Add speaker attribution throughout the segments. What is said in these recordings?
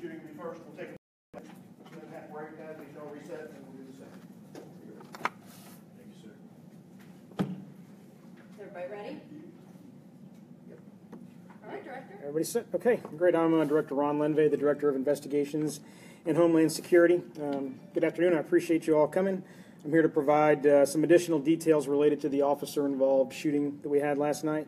Speaker 1: shooting will be first. We'll take a half break, guys. We shall reset, and we'll do the same. Thank you, sir.
Speaker 2: Is everybody ready?
Speaker 1: Yep.
Speaker 2: All right, Director.
Speaker 3: Everybody set? Okay, great. I'm Director Ron Lenve, the Director of Investigations and Homeland Security. Good afternoon. I appreciate you all coming. I'm here to provide some additional details related to the officer-involved shooting that we had last night.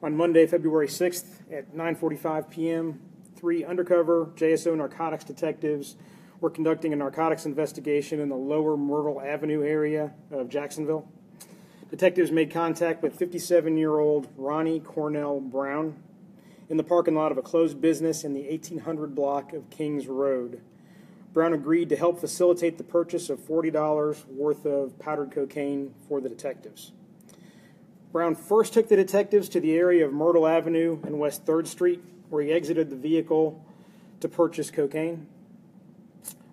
Speaker 3: On Monday, February 6th at 9:45 p.m., 3 undercover JSO narcotics detectives were conducting a narcotics investigation in the lower Myrtle Avenue area of Jacksonville. Detectives made contact with 57-year-old Ronnie Cornell Brown in the parking lot of a closed business in the 1800 block of Kings Road. Brown agreed to help facilitate the purchase of $40 worth of powdered cocaine for the detectives. Brown first took the detectives to the area of Myrtle Avenue and West 3rd Street, where he exited the vehicle to purchase cocaine.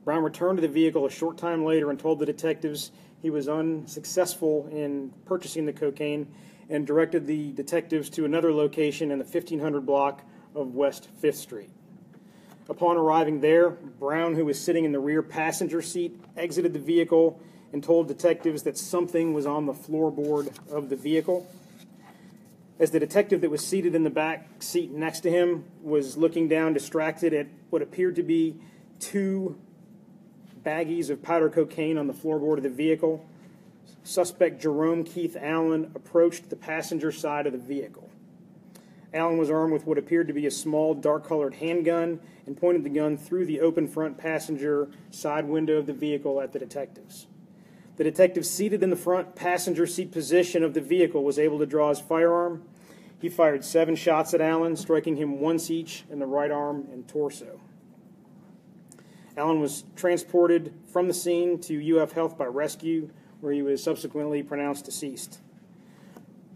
Speaker 3: Brown returned to the vehicle a short time later and told the detectives he was unsuccessful in purchasing the cocaine and directed the detectives to another location in the 1500 block of West 5th Street. Upon arriving there, Brown, who was sitting in the rear passenger seat, exited the vehicle and told detectives that something was on the floorboard of the vehicle. As the detective that was seated in the back seat next to him was looking down distracted at what appeared to be 2 baggies of powder cocaine on the floorboard of the vehicle, suspect Jerome Keith Allen approached the passenger side of the vehicle. Allen was armed with what appeared to be a small, dark-colored handgun and pointed the gun through the open front passenger side window of the vehicle at the detectives. The detective seated in the front passenger seat position of the vehicle was able to draw his firearm. He fired 7 shots at Allen, striking him once each in the right arm and torso. Allen was transported from the scene to UF Health by rescue, where he was subsequently pronounced deceased.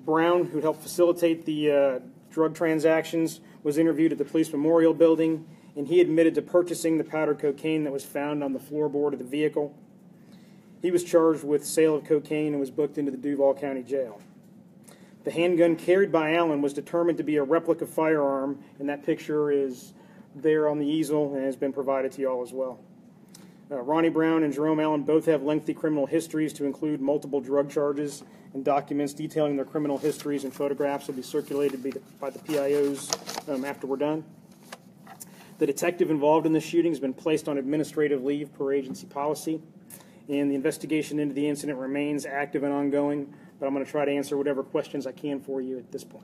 Speaker 3: Brown, who helped facilitate the drug transactions, was interviewed at the Police Memorial Building, and he admitted to purchasing the powdered cocaine that was found on the floorboard of the vehicle. He was charged with sale of cocaine and was booked into the Duval County Jail. The handgun carried by Allen was determined to be a replica firearm, and that picture is there on the easel and has been provided to you all as well. Ronnie Brown and Jerome Allen both have lengthy criminal histories to include multiple drug charges, and documents detailing their criminal histories and photographs will be circulated by the PIOs after we're done. The detective involved in the shooting has been placed on administrative leave per agency policy, and the investigation into the incident remains active and ongoing, but I'm going to try to answer whatever questions I can for you at this point.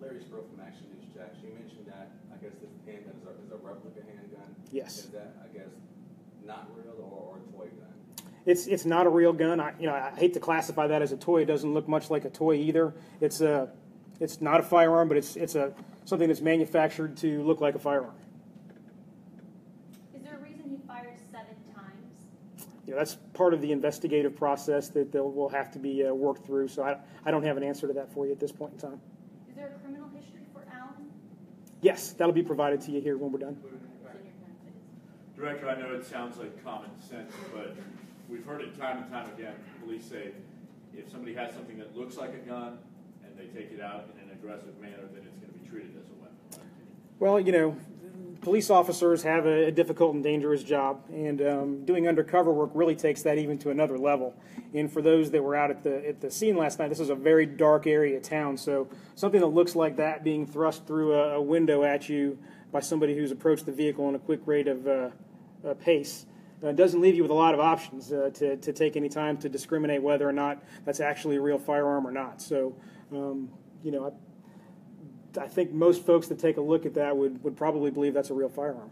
Speaker 4: Larry Stroh from Action News, Jax. You mentioned that, I guess, this handgun is a replica handgun.
Speaker 3: Yes.
Speaker 4: Is that, I guess, not real or a toy gun?
Speaker 3: It's not a real gun. I hate to classify that as a toy. It doesn't look much like a toy either. It's not a firearm, but it's something that's manufactured to look like a firearm.
Speaker 2: Is there a reason he fired 7 times?
Speaker 3: That's part of the investigative process that will have to be worked through. So I don't have an answer to that for you at this point in time.
Speaker 2: Is there a criminal history for Allen?
Speaker 3: Yes, that'll be provided to you here when we're done.
Speaker 5: Director, I know it sounds like common sense, but we've heard it time and time again. Police say if somebody has something that looks like a gun and they take it out in an aggressive manner, then it's going to be treated as a weapon.
Speaker 3: Well, police officers have a difficult and dangerous job, and doing undercover work really takes that even to another level. And for those that were out at the scene last night, this is a very dark area of town, so something that looks like that being thrust through a window at you by somebody who's approached the vehicle on a quick rate of pace doesn't leave you with a lot of options to take any time to discriminate whether or not that's actually a real firearm or not. So, I think most folks that take a look at that would probably believe that's a real firearm.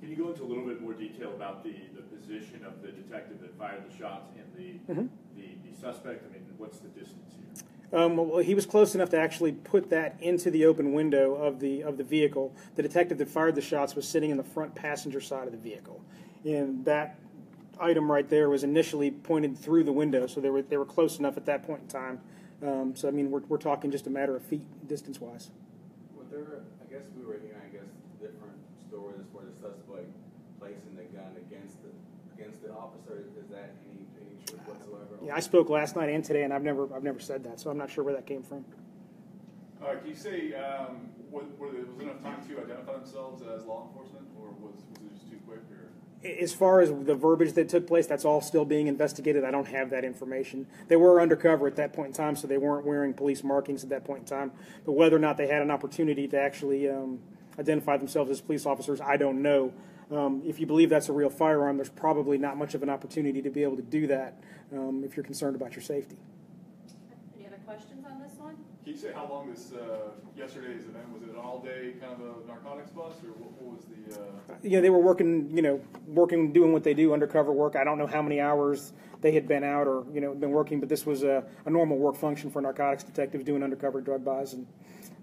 Speaker 5: Can you go into a little bit more detail about the position of the detective that fired the shots and the suspect? I mean, what's the distance here?
Speaker 3: Well, he was close enough to actually put that into the open window of the vehicle. The detective that fired the shots was sitting in the front passenger side of the vehicle, and that item right there was initially pointed through the window, so they were close enough at that point in time. So I mean, we're talking just a matter of feet distance-wise.
Speaker 4: I guess we were hearing, different stories as far as the suspect placing the gun against the officer. Is that any truth whatsoever?
Speaker 3: Yeah, I spoke last night and today, and I've never said that, so I'm not sure where that came from.
Speaker 6: All right, can you say Was there enough time to identify themselves as law enforcement, or was it just too quick? Or?
Speaker 3: As far as the verbiage that took place, that's all still being investigated. I don't have that information. They were undercover at that point in time, so they weren't wearing police markings at that point in time. But whether or not they had an opportunity to actually identify themselves as police officers, I don't know. If you believe that's a real firearm, there's probably not much of an opportunity to be able to do that if you're concerned about your safety.
Speaker 2: Any other questions on this one?
Speaker 6: Can you say how long this yesterday's event was? It an all-day kind of a narcotics bust, or what was the?
Speaker 3: Yeah, they were working, doing what they do, undercover work. I don't know how many hours they had been out or been working, but this was a normal work function for narcotics detectives doing undercover drug buys, and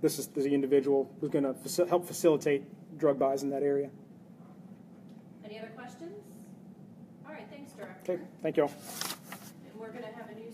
Speaker 3: this is the individual who's going to help facilitate drug buys in that area.
Speaker 2: Any other questions? All right, thanks, Director.
Speaker 3: Okay, thank you all.
Speaker 2: And we're going to have a new